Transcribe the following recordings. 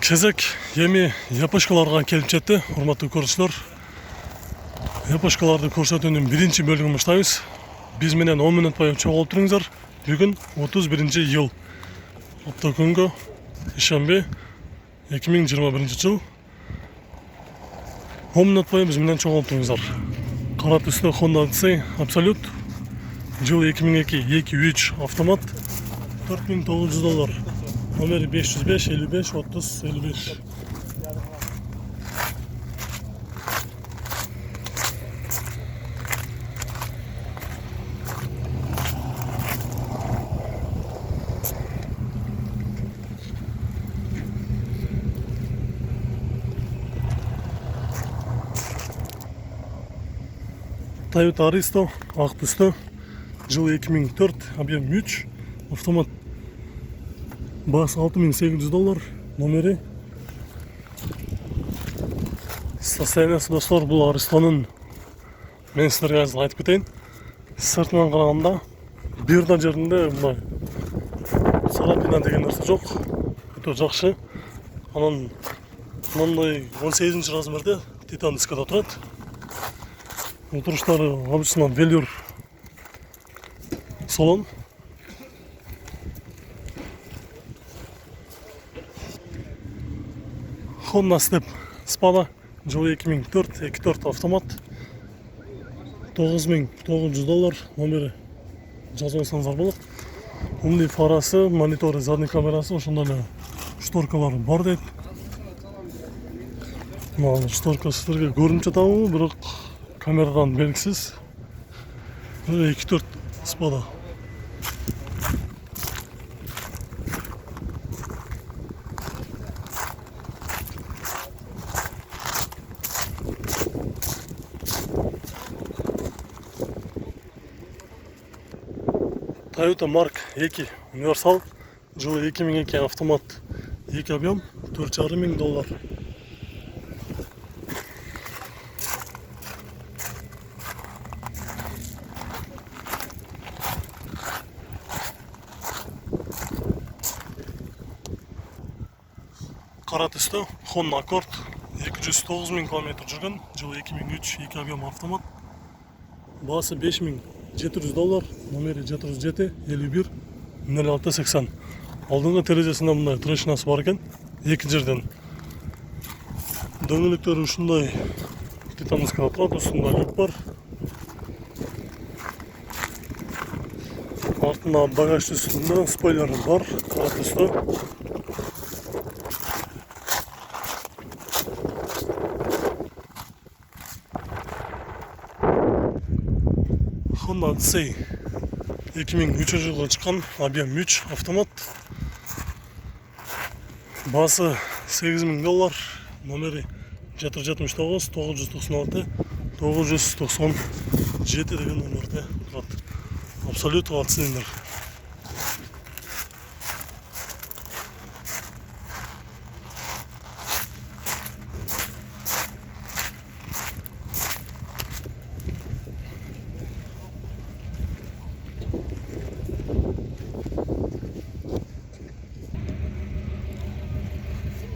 Кезек эми япошкаларга келип жетти, урматтуу көрүүчүлөр. Япошкаларды көрсөтүүнүн биринчи бөлүгүн баштайбыз. Биз менен 10 мүнөт бою чогулуп туруңуздар. Бүгүн 31-жыл. Апта күнгө ишемби 2021 жыл. 10 мүнөт бою биз менен чогулуп туруңуздар. Кара түстө Honda Odyssey Absolute. Жыл 2002 2.3 автомат. $4.900. Номери 505 55 30 55. Toyota Aristo ак түстө. Жыл 2004, объем 3, автомат. Бас $6.800, номери. Состояниясы достор, бул Аристонун мен силерге азыр айтып кетейин. Сыртынан караганда бир да жеринде мындай царапина деген нерсе жок. Өтө жакшы. Анан мындай 18 размерде титан дискада турат. Отуруштары обычно велюр салон. Honda Step Spada, жыл 2004, 2.4 автомат. $9.900, номери жазып алсаңыздар болот. Умный фарасы, мониторы, задний камерасы, ошондой эле шторкалары бар дейт. Мына шторка силерге көрүнүп жатабы, бирок камерадан белгисиз. 2.4 Spada. Toyota Mark 2 универсал, жылы 2002 автомат, 2 объем, $4.500. Кара түстө Honda Accord 209.000 км жүргөн, жылы 2003, 2 объем автомат. Баасы $5.700, номери 707 51 06 80. Алдыңғы терезесінде мындай трешинасы бар екен, екі жерден. Дөңгөлөктөрү ушундай титан дискада турат, устунда люк бар. Артында багаж үстүндө спойлер бар, кара түстө. Honda Odyssey 2003 жылы чыккан, объем 3 автомат. Басы $8.000, номери 779 996 997 деген номерде турат. Абсолют 6 цилиндр.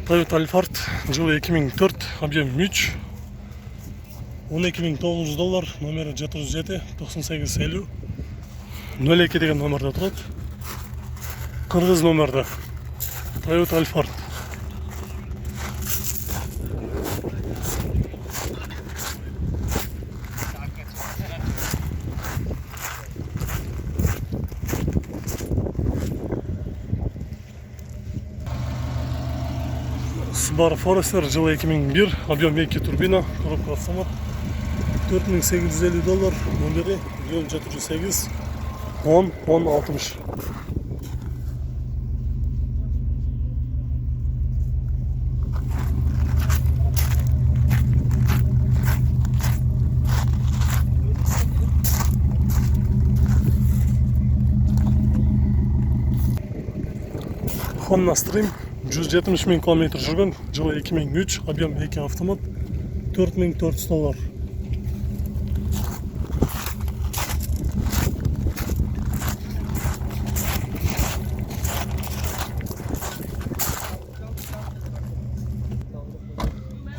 Toyota Alphard, жылы 2004, объем 3, $12.900, номери 707 98 50 02 деген номерде турат. Кыргыз номерде. Toyota Alphard. Subaru Forester, жылы 2001, объем 2 турбина, коробка автомат. $4.850, номери 708 10 10 60. Honda Stream 170.000 км жүргөн, жылы 2003, объем 2 автомат, $4.400.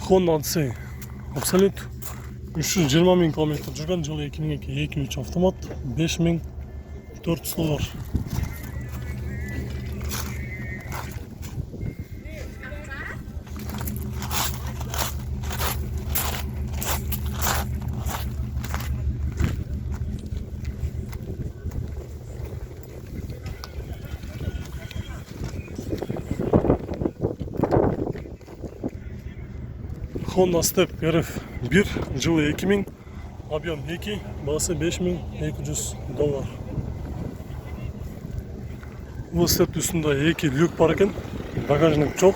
Honda Odyssey Absolute 320 000 kilometr жүрген, жылы 2002-2.3 автомат, 5400 доллар. Honda Step RF1, жылы 2000, объем 2, бағасы 5200 доллар. Бұл степ үстінде 2 люк бар екен, багажник жоқ.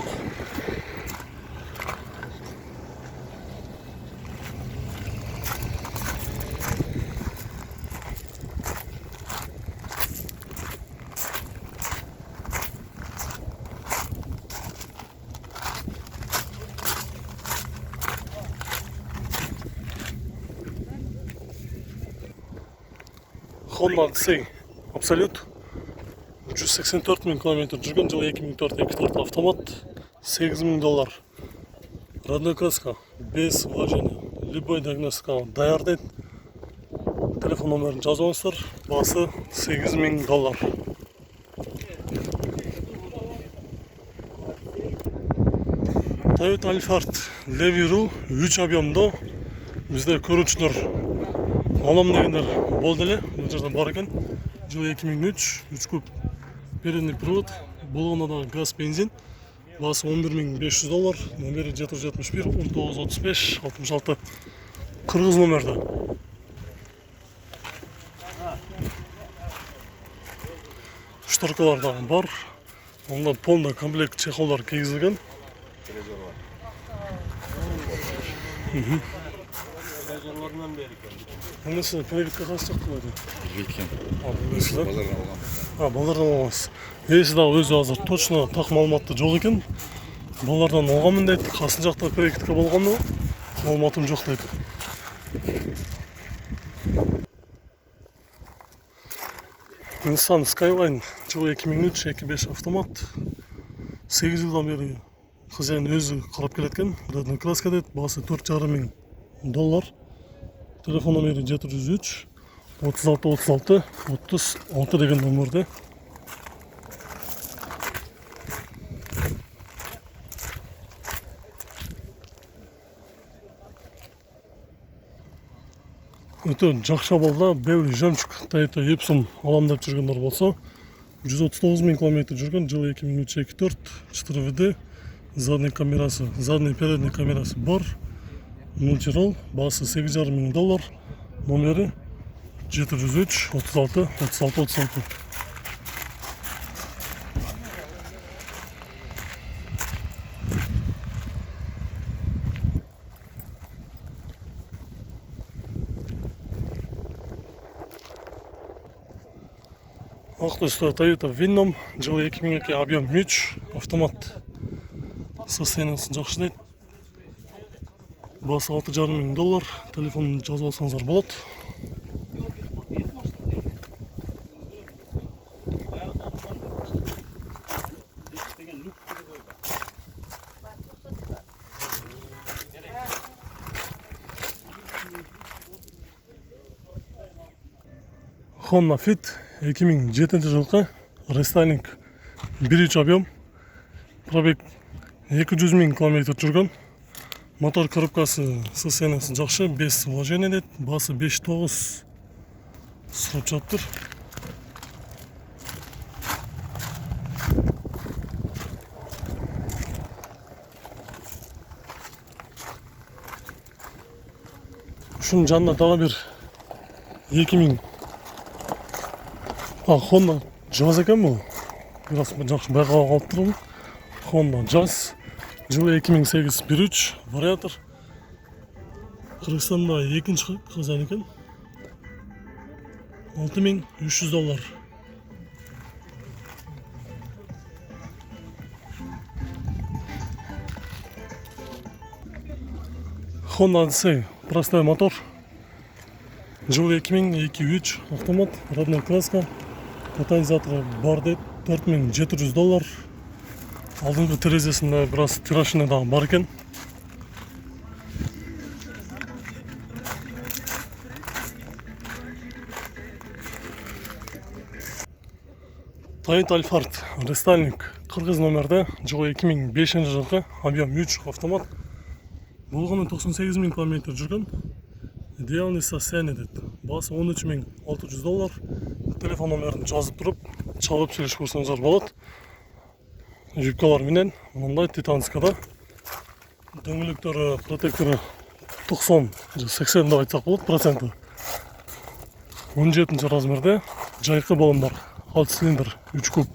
Honda Odyssey Absolute 384 000 kilometr жүрген, жылы 2004-2.4 автомат, 8000 доллар. Родной краска, без вложения, любой диагностика даяр дейді. Телефон номерін жазыңыздар, бағасы 8000 доллар. Toyota Alphard Leviru 3 объемда, бізде көрушілер алам дегендер болды әлі, бұл жерде бар екен. Жылы 2003, 3 куб передний привод, болғанда да газ бензин, бағасы 11500 доллар, номері 771 1935 66, қырғыз номерді. Шторкалар да бар, онда полный комплект чехолдар кигізілген. Бұнысы кредитке қанша қылады? Жеткен. Балардан алғансыз. Есі да өзі азыр точно тақ малыматты жоқ екен. Балардан алғанмын дейді, қасын жақта кредитке болғанды, малыматым жоқ дейді. Nissan Skyline жылы 2003-2.5 автомат. 8 жылдан бері қызайын өзі қарап келеткен. Родной краска дейді, бағасы 4500 доллар. Телефон номері 703 36 36 36 деген номерде. Өте жақша болды, белый жемчуг, Toyota Epson аламдап жүргендер болса, 139 000 километр жүрген, жылы 2003-2.4, 4WD, задний камерасы, задний передний камерасы бар, мультирол, бағасы 8500 доллар, номері 703 36 36 36. Ақтөсті Toyota Venom, жылы 2002, объем 3, автомат. Состояниесі жақсы дейді. Бағасы 6500 доллар, телефонын жазып алсаңыздар болады. Honda Fit 2007 жылғы рестайлинг 1.3 объем, пробег 200 000 километр жүрген, мотор коробкасы состояниесі жақсы, без вложения дейді, басы 5.9 сұрап жатыр. Шunun жанына тағы бір 2000 Honda Jazz екен бұл. Biraz жақсы байқауға қалып тұрмын. Honda Jazz жылы 2008 1.3 вариатор. Қырғызстанда екінші қызан екен. 6300 доллар. Honda Odyssey простой мотор. Жылы 2002-3 автомат, родной краска. Катализаторы бар дейді, 4700 доллар. Алдыңғы терезесінде біраз тирашында да бар екен. Toyota Alphard рестайлинг Кыргыз номерде жылы 2005 жылғы объем 3 автомат. Болғаны 98 000 км жүрген. Идеальный состояние дейді. Басы $13,600. Телефон номерін жазып тұрып, чалып сөйлесіп көрсеңіздер болады. Жипкалар менен мындай титанскада. Дөңгелектері, протекторы 90-80 деп айтсақ болады проценті. 17 размерде жайқы балым бар. 6 цилиндр, 3 куб.